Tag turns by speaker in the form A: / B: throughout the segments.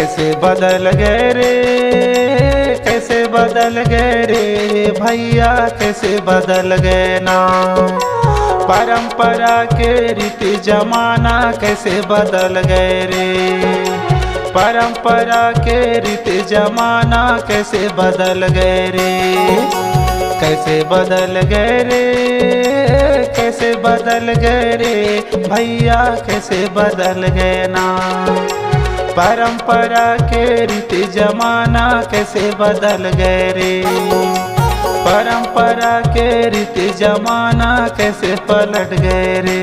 A: कैसे बदल गए रे, कैसे बदल गए रे भैया, कैसे बदल गए ना। परंपरा के रीति जमाना कैसे बदल गए रे, परंपरा के रीति जमाना कैसे बदल गए रे। कैसे बदल गए रे, कैसे बदल गए रे भैया, कैसे बदल गए ना। परंपरा के रीति जमाना कैसे बदल गए रे, परंपरा के रीति जमाना कैसे पलट गए रे।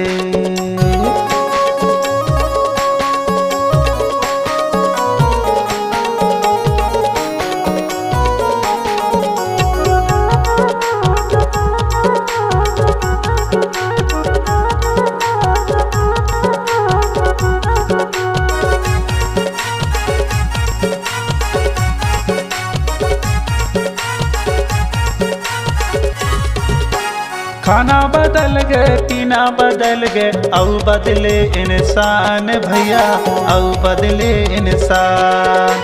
A: खाना बदल गए, पीना बदल गए, औ बदले इंसान भैया, औ बदले इंसान।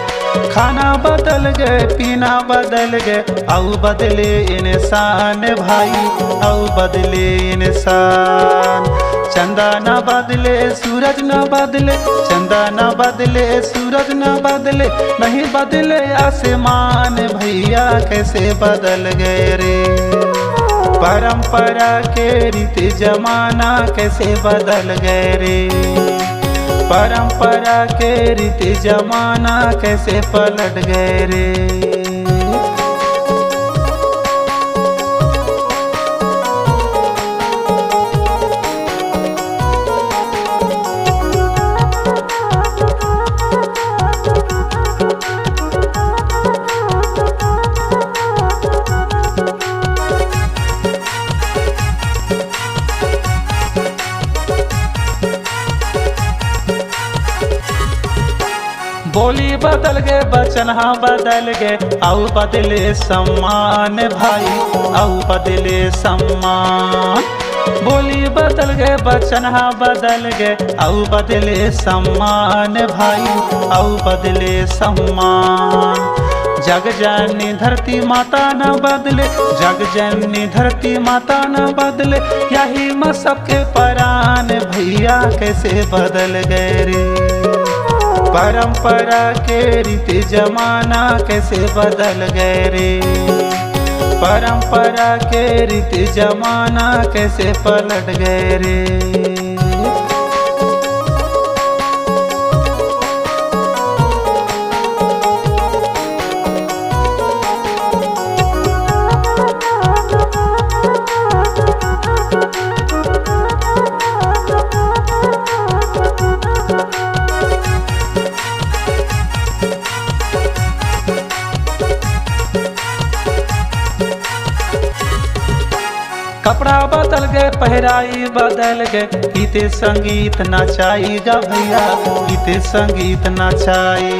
A: खाना बदल गए, पीना बदल गए, औ बदले इंसान भाई, औ बदले इंसान। चंदा न बदले सूरज न बदले, चंदा न बदले सूरज न बदले, नहीं बदले आसमान भैया, कैसे बदल गए रे। परंपरा के रीति जमाना कैसे बदल गए रे, परंपरा के रीति जमाना कैसे पलट गए रे। बोली बदल गए, वचन हाँ बदल गए, औ बदले सम्मान भाई, औ बदले सम्मान। बोली बदल गए, वचन हाँ बदल गए, औ बदले सम्मान भाई, औ बदले सम्मान। जग जननी धरती माता न बदले, जग जननी धरती माता न बदले, यही में सबके प्राण भैया, कैसे बदल गए रे। परंपरा के रीति जमाना कैसे बदल गए रे, परंपरा के रीति जमाना कैसे पलट गए रे। कपड़ा बदल गए, पहराई बदल गए, गीते संगीत नचाईगा भैया, गीते संगीत नचाई।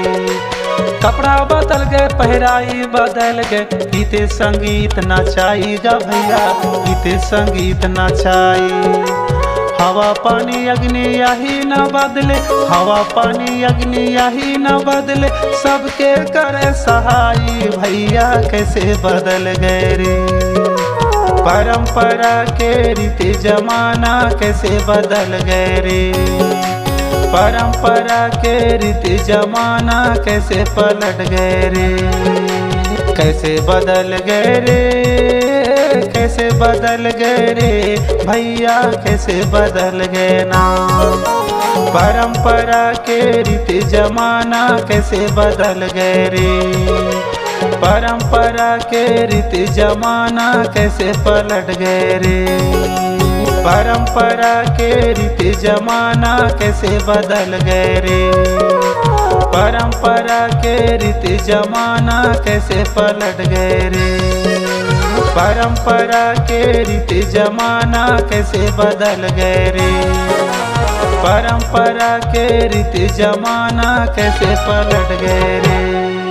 A: कपड़ा बदल गए, पहराई बदल गए, गीते संगीत नचाईगा भैया, गीते संगीत नचाई। हवा पानी अग्नि यही न बदले, हवा पानी अग्नि यही न बदले, सबके करे सहाय भैया, कैसे बदल गए रे। परंपरा के रीति जमाना कैसे बदल गए रे, परंपरा के रीति जमाना कैसे पलट गए रे। कैसे बदल गए रे, कैसे बदल गए रे भैया, कैसे बदल गए ना। परंपरा के रीति जमाना कैसे बदल गए रे, परंपरा के रीति जमाना कैसे पलट गए रे। परंपरा के रीति जमाना कैसे बदल गए रे, परंपरा के रीति जमाना कैसे पलट गए रे। परंपरा के रीति जमाना कैसे बदल गए रे, परंपरा के रीति जमाना कैसे पलट गए रे।